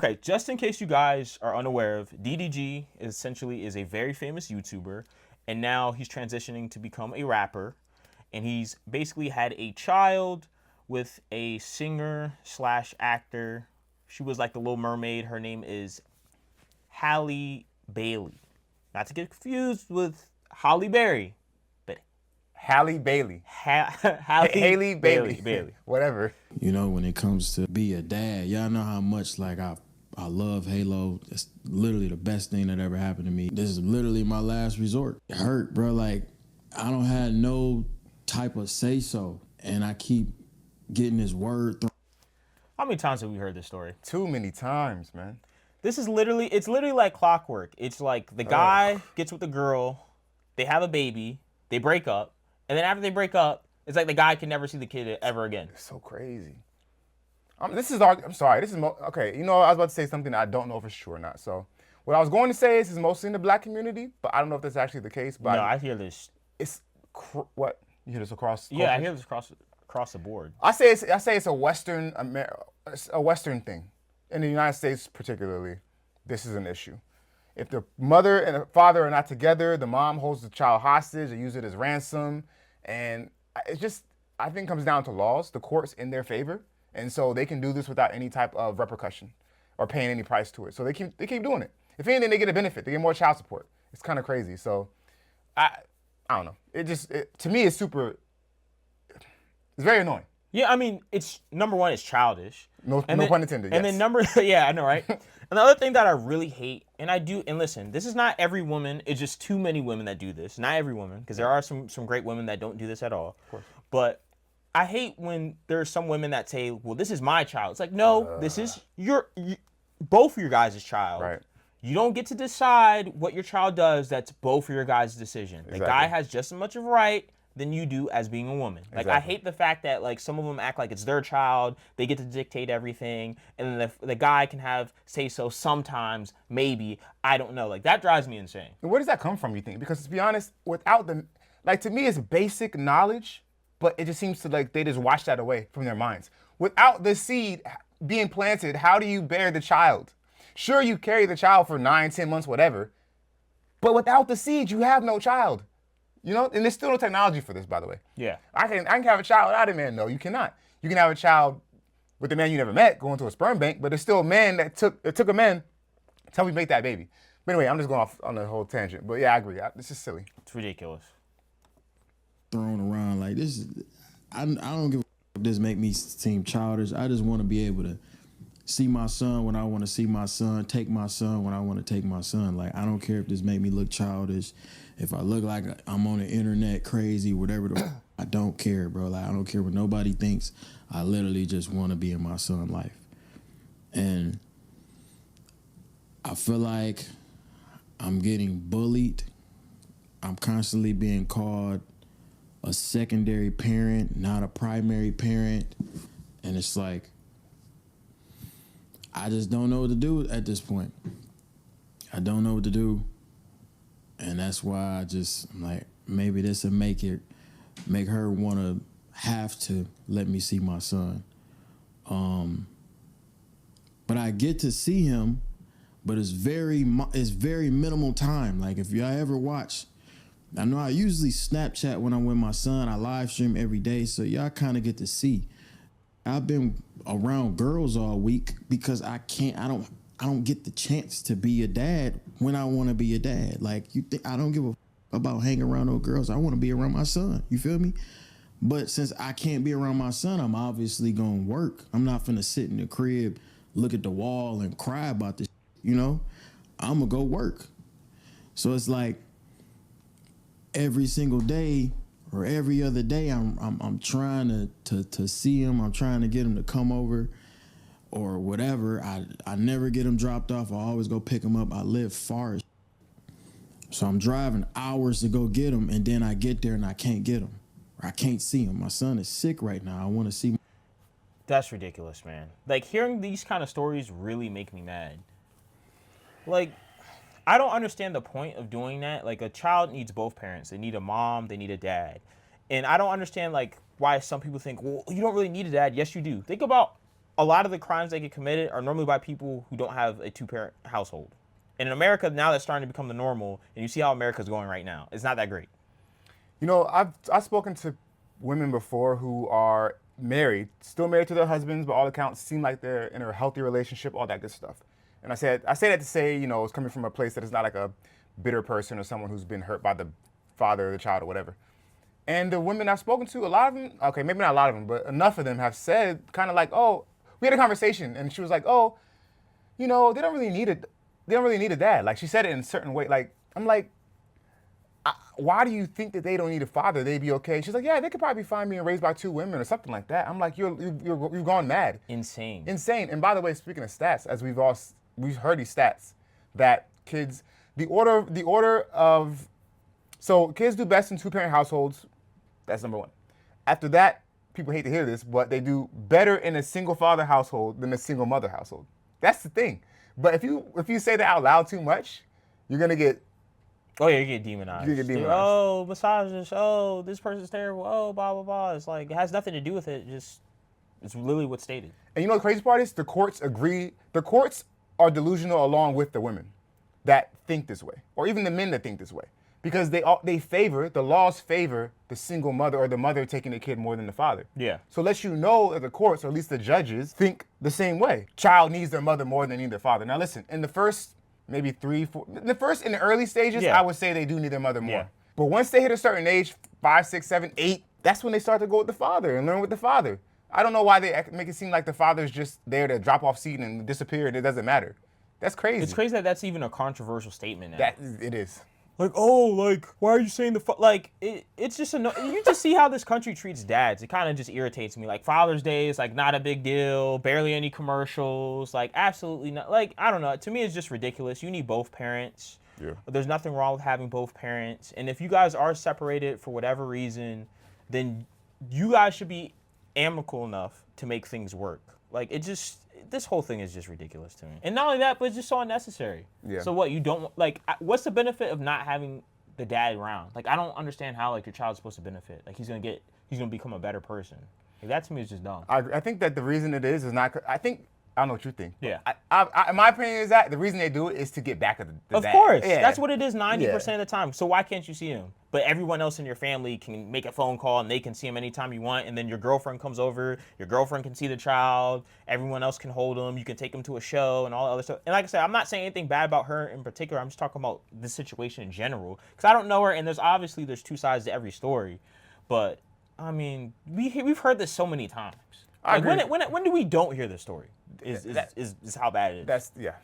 Okay, just in case you guys are unaware of, DDG essentially is a very famous YouTuber, and now he's transitioning to become a rapper, and he's basically had a child with a singer slash actor. She was like the Little Mermaid. Her name is Halle Bailey. Not to get confused with Holly Berry, but Halle Bailey. Halle Haley Bailey. Bailey. Whatever. You know, when it comes to be a dad, y'all know how much like I love Halo. It's literally the best thing that ever happened to me. This is literally my last resort. It hurt, bro. Like, I don't have no type of say so, and I keep getting this word thrown. How many times have we heard this story? Too many times, man. This is literally, it's literally like clockwork. It's like the guy gets with the girl, they have a baby, they break up, and then after they break up, it's like the guy can never see the kid ever again. It's so crazy. I'm sorry. Okay. You know, I was about to say something that I don't know if it's true or not. So, what I was going to say is, it's mostly in the black community, but I don't know if that's actually the case. But No, I hear this. It's what you hear this across. Yeah, I cultures? hear this across the board. I say it's a Western thing. In the United States, particularly, this is an issue. If the mother and the father are not together, the mom holds the child hostage, they use it as ransom, and it's just, I think it comes down to laws, the courts in their favor, and so they can do this without any type of repercussion or paying any price to it. So they keep doing it. If anything, they get a benefit. They get more child support. It's kind of crazy. So I don't know. To me, it's very annoying. Yeah, I mean, it's number one, it's childish. No pun intended. And then yeah, I know, right? And the other thing that I really hate, and listen, this is not every woman, it's just too many women that do this. Not every woman, because there are some great women that don't do this at all. Of course. But I hate when there's some women that say, well, this is my child. It's like, no, this is both of your guys' child. Right. You don't get to decide what your child does. That's both of your guys' decision. Exactly. The guy has just as much of a right than you do as being a woman. Like, Exactly. I hate the fact that, like, some of them act like it's their child, they get to dictate everything, and then the guy can have say-so sometimes, maybe, I don't know. Like, that drives me insane. And where does that come from, you think? Because to be honest, without to me, it's basic knowledge, but it just seems to, like, they just wash that away from their minds. Without the seed being planted, how do you bear the child? Sure, you carry the child for 9, 10 months, whatever, but without the seed, you have no child. You know, and there's still no technology for this, by the way. Yeah. I can have a child without a man. No, you cannot. You can have a child with a man you never met, going to a sperm bank, but there's still a man that took a man until we make that baby. But anyway, I'm just going off on the whole tangent. But yeah, I agree. This is silly. It's ridiculous. Thrown around like this. I don't give a if this make me seem childish. I just want to be able to see my son when I want to see my son, take my son when I want to take my son. Like, I don't care if this make me look childish, if I look like I'm on the internet crazy, whatever. I don't care, bro. Like, I don't care what nobody thinks. I literally just want to be in my son's life. And I feel like I'm getting bullied. I'm constantly being called a secondary parent, not a primary parent. And it's like, I just don't know what to do at this point. I don't know what to do. And that's why I'm like, maybe this will make her want to have to let me see my son. But I get to see him, but it's very minimal time. Like, if y'all ever watch, I know I usually Snapchat when I'm with my son. I live stream every day, so y'all kind of get to see. I've been around girls all week because I don't get the chance to be a dad when I want to be a dad. Like, you think I don't give a about hanging around those girls. I want to be around my son. You feel me? But since I can't be around my son, I'm obviously going to work. I'm not finna sit in the crib, look at the wall and cry about this, you know? I'm going to go work. So it's like every single day or every other day, I'm trying to see him. I'm trying to get him to come over or whatever. I never get him dropped off. I always go pick him up. I live far as so I'm driving hours to go get him, and then I get there and I can't get him. Or I can't see him. My son is sick right now. I want to see him. That's ridiculous, man. Like, hearing these kind of stories really make me mad. Like, I don't understand the point of doing that. Like, a child needs both parents. They need a mom, they need a dad. And I don't understand, like, why some people think, well, you don't really need a dad. Yes, you do. Think about a lot of the crimes that get committed are normally by people who don't have a two-parent household. And in America, now that's starting to become the normal, and you see how America's going right now. It's not that great. You know, I've spoken to women before who are married, still married to their husbands, but all accounts seem like they're in a healthy relationship, all that good stuff. And I say that to say, you know, it's coming from a place that is not like a bitter person or someone who's been hurt by the father or the child or whatever. And the women I've spoken to, a lot of them, okay, maybe not a lot of them, but enough of them have said kind of like, oh, we had a conversation, and she was like, oh, you know, they don't really need a dad. Like, she said it in a certain way. Like, I'm like, why do you think that they don't need a father? They'd be okay. She's like, yeah, they could probably be fine being raised by two women or something like that. I'm like, you've gone mad. Insane. Insane. And by the way, speaking of stats, as we've heard these stats that kids, the order of, so kids do best in two-parent households. That's number one. After that, people hate to hear this, but they do better in a single father household than a single mother household. That's the thing. But if you say that out loud too much, you're gonna get. Oh yeah, you get demonized. You get demonized. Oh, misogynist. Oh, this person's terrible. Oh, blah blah blah. It's like it has nothing to do with it. Just it's literally what's stated. And you know the crazy part is the courts agree. The courts are delusional along with the women that think this way, or even the men that think this way, because the laws favor the single mother or the mother taking the kid more than the father. Yeah. So let you know that the courts, or at least the judges, think the same way. Child needs their mother more than they need their father. Now listen, in the first maybe 3, 4, in the early stages, Yeah. I would say they do need their mother more. Yeah. But once they hit a certain age, 5, 6, 7, 8, that's when they start to go with the father and learn with the father. I don't know why they make it seem like the father's just there to drop off seat and disappear and it doesn't matter. That's crazy. It's crazy that that's even a controversial statement now. That it is. Like, oh, like, why are you saying like, it's just, you just see how this country treats dads. It kind of just irritates me. Like, Father's Day is, like, not a big deal, barely any commercials, like, absolutely not. Like, I don't know. To me, it's just ridiculous. You need both parents. Yeah. There's nothing wrong with having both parents. And if you guys are separated for whatever reason, then you guys should be amicable enough to make things work. Like, this whole thing is just ridiculous to me. And not only that, but it's just so unnecessary. Yeah. So what, you don't, like, what's the benefit of not having the dad around? Like, I don't understand how, like, your child's supposed to benefit. Like, he's gonna become a better person. Like, that to me is just dumb. I think that the reason it is not, I don't know what you think. Yeah. In my opinion is that the reason they do it is to get back at the Of dad. course. Yeah. That's what it is 90% of the time. So why can't you see him? But everyone else in your family can make a phone call and they can see him anytime you want. And then your girlfriend comes over. Your girlfriend can see the child. Everyone else can hold him. You can take him to a show and all that other stuff. And like I said, I'm not saying anything bad about her in particular. I'm just talking about this situation in general. Because I don't know her. And there's two sides to every story. But, I mean, we've heard this so many times. I Like, agree. when do we don't hear this story? Is how bad it is. That's, yeah,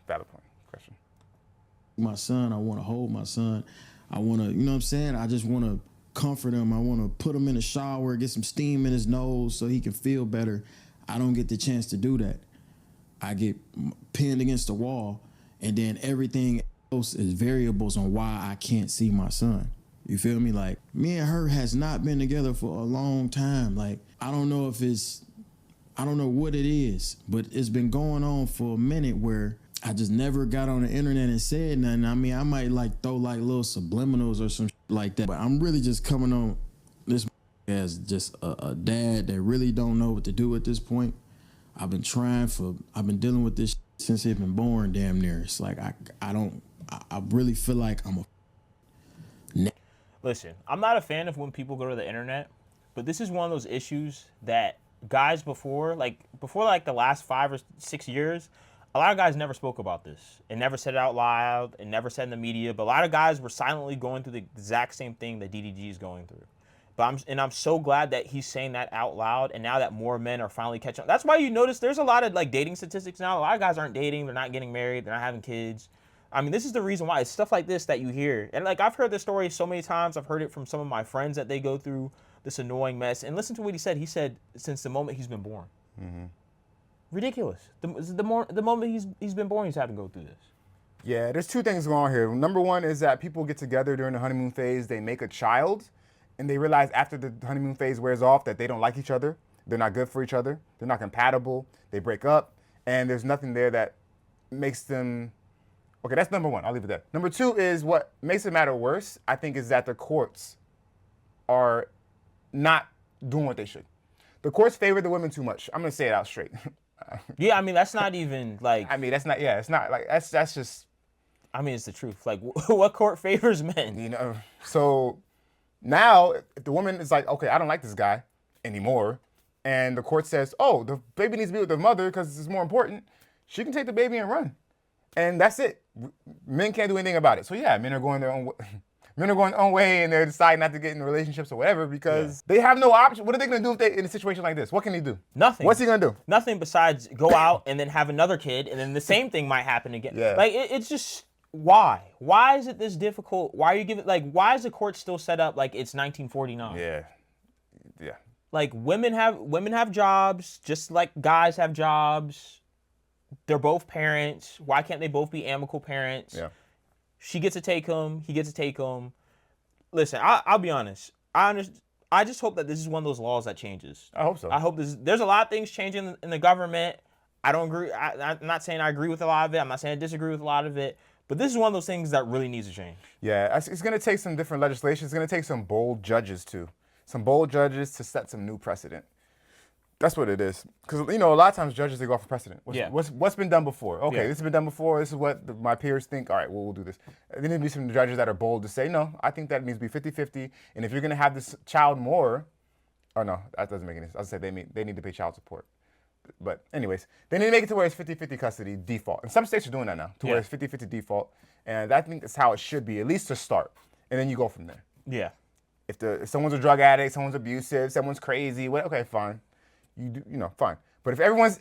valid point. Question. My son, I want to hold my son. I want to, you know what I'm saying? I just want to comfort him. I want to put him in the shower, get some steam in his nose so he can feel better. I don't get the chance to do that. I get pinned against the wall, and then everything else is variables on why I can't see my son. You feel me? Like, me and her has not been together for a long time. Like, I don't know what it is, but it's been going on for a minute where I just never got on the internet and said nothing. I mean, I might like throw like little subliminals or some shit like that, but I'm really just coming on this as just a dad that really don't know what to do at this point. I've been dealing with this since he's been born damn near. It's like, I really feel like I'm a Listen, I'm not a fan of when people go to the internet, but this is one of those issues that guys before the last 5 or 6 years, a lot of guys never spoke about this and never said it out loud and never said in the media, but a lot of guys were silently going through the exact same thing that DDG is going through. I'm so glad that he's saying that out loud, and now that more men are finally catching up. That's why you notice there's a lot of like dating statistics now. A lot of guys aren't dating, they're not getting married, they're not having kids. I mean, this is the reason why. It's stuff like this that you hear. And like, I've heard this story so many times. I've heard it from some of my friends that they go through this annoying mess. And listen to what he said. He said, since the moment he's been born. Mm-hmm. Ridiculous. The moment he's been born, he's had to go through this. Yeah, there's two things going on here. Number one is that people get together during the honeymoon phase, they make a child, and they realize after the honeymoon phase wears off that they don't like each other, they're not good for each other, they're not compatible, they break up, and there's nothing there that makes them... Okay, that's number one. I'll leave it there. Number two is what makes it matter worse, I think, is that the courts are not doing what they should. The courts favor the women too much. I'm going to say it out straight. Yeah, I mean that's not even like. I mean, that's not. Yeah, it's not like that's just I mean, it's the truth. Like, what court favors men? you know. So now, if the woman is like, okay, I don't like this guy anymore, and the court says, oh, the baby needs to be with the mother because it's more important, she can take the baby and run, and that's it. Men can't do anything about it. So yeah, men are going their own. Men are going their own way, and they're deciding not to get in relationships or whatever because they have no option. What are they going to do if they in a situation like this? What can he do? Nothing. What's he going to do? Nothing besides go out and then have another kid, and then the same thing might happen again. Yeah. Like it's just why? Why is it this difficult? Why are you giving like? Why is the court still set up like it's 1949? Yeah, yeah. Like women have jobs just like guys have jobs. They're both parents. Why can't they both be amicable parents? Yeah. She gets to take him. He gets to take him. Listen, I'll be honest. I just hope that this is one of those laws that changes. I hope so. I hope there's a lot of things changing in the government. I don't agree. I'm not saying I agree with a lot of it. I'm not saying I disagree with a lot of it. But this is one of those things that really needs to change. Yeah, it's going to take some different legislation. It's going to take some bold judges too. Some bold judges to set some new precedent. That's what it is. Because, you know, a lot of times judges, they go off of precedent. What's been done before? Okay, this has been done before. This is what my peers think. All right, well, we'll do this. There need to be some judges that are bold to say, no, I think that needs to be 50-50. And if you're going to have this child more, oh, no, that doesn't make any sense. I'll say they need to pay child support. But anyways, they need to make it to where it's 50-50 custody default. And some states are doing that now, to where it's 50-50 default. And I think that's how it should be, at least to start. And then you go from there. Yeah. If someone's a drug addict, someone's abusive, someone's crazy, okay, fine. Fine. But if everyone's,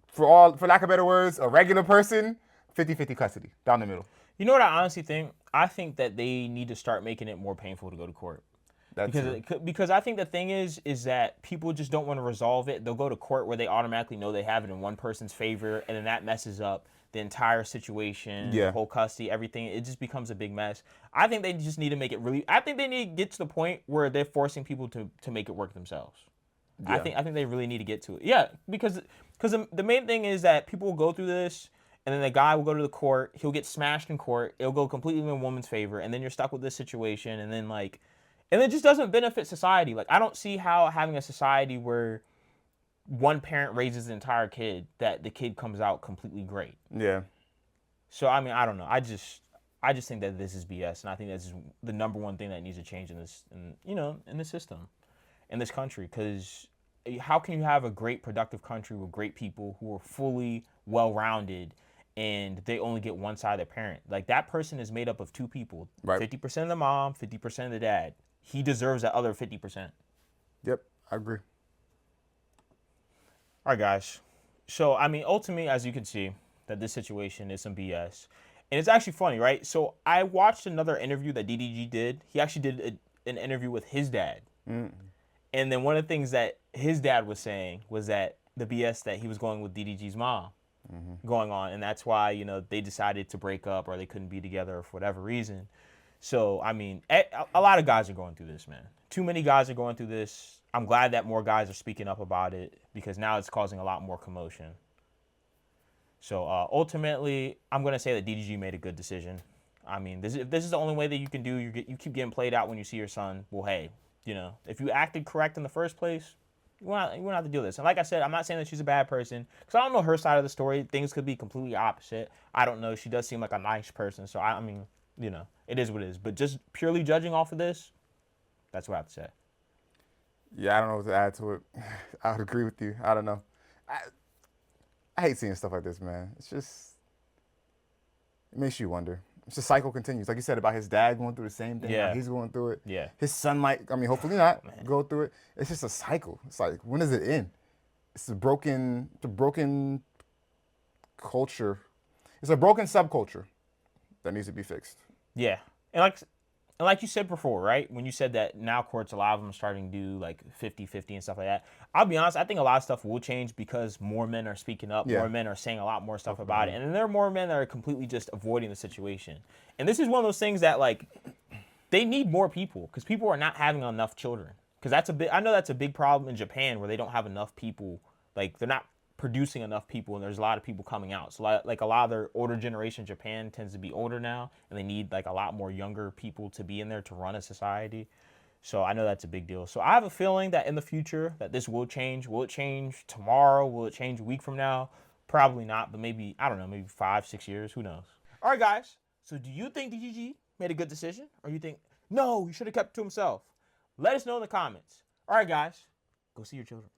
for lack of better words, a regular person, 50-50 custody, down the middle. You know what I honestly think? I think that they need to start making it more painful to go to court. Because I think the thing is that people just don't want to resolve it. They'll go to court where they automatically know they have it in one person's favor, and then that messes up the entire situation, the whole custody, everything. It just becomes a big mess. I think they just need to make it really. I think they need to get to the point where they're forcing people to make it work themselves. Yeah. I think they really need to get to it. Yeah, because the main thing is that people will go through this, and then the guy will go to the court. He'll get smashed in court. It'll go completely in a woman's favor, and then you're stuck with this situation, and then and it just doesn't benefit society. Like I don't see how having a society where one parent raises the entire kid that the kid comes out completely great. Yeah. So I mean I don't know. I just think that this is BS, and I think that's the number one thing that needs to change in the system, in this country, because. How can you have a great productive country with great people who are fully well-rounded and they only get one side of their parent? Like that person is made up of two people, right. 50% of the mom, 50% of the dad. He deserves that other 50%. Yep, I agree. All right, guys. So, I mean, ultimately, as you can see, that this situation is some BS. And it's actually funny, right? So I watched another interview that DDG did. He actually did an interview with his dad. Mm. And then one of the things that his dad was saying was that the BS that he was going with DDG's mom going on. And that's why, they decided to break up or they couldn't be together for whatever reason. So, I mean, a lot of guys are going through this, man. Too many guys are going through this. I'm glad that more guys are speaking up about it because now it's causing a lot more commotion. So, ultimately, I'm going to say that DDG made a good decision. I mean, if this is the only way that you can do, you keep getting played out when you see your son, well, hey, if you acted correct in the first place, you won't have to deal with this. And like I said, I'm not saying that she's a bad person because I don't know her side of the story. Things could be completely opposite. I don't know. She does seem like a nice person. So, I mean, it is what it is. But just purely judging off of this, that's what I have to say. Yeah, I don't know what to add to it. I would agree with you. I don't know. I hate seeing stuff like this, man. It makes you wonder. It's the cycle continues. Like you said about his dad going through the same thing. Yeah. He's going through it. Yeah. His son might, hopefully not, go through it. It's just a cycle. It's like, when does it end? It's a broken culture. It's a broken subculture that needs to be fixed. Yeah. And like you said before, right? When you said that now courts, a lot of them are starting to do like 50-50 and stuff like that. I'll be honest, I think a lot of stuff will change because more men are speaking up. Yeah. More men are saying a lot more stuff about it. And then there are more men that are completely just avoiding the situation. And this is one of those things that they need more people because people are not having enough children. Because I know that's a big problem in Japan where they don't have enough people. Like they're not producing enough people and there's a lot of people coming out. So like a lot of their older generation, Japan tends to be older now and they need like a lot more younger people to be in there to run a society. So I know that's a big deal. So I have a feeling that in the future that this will change. Will it change tomorrow? Will it change a week from now? Probably not, but maybe, I don't know, maybe 5, 6 years. Who knows? All right, guys. So do you think DDG made a good decision? Or you think, no, he should have kept it to himself? Let us know in the comments. All right, guys. Go see your children.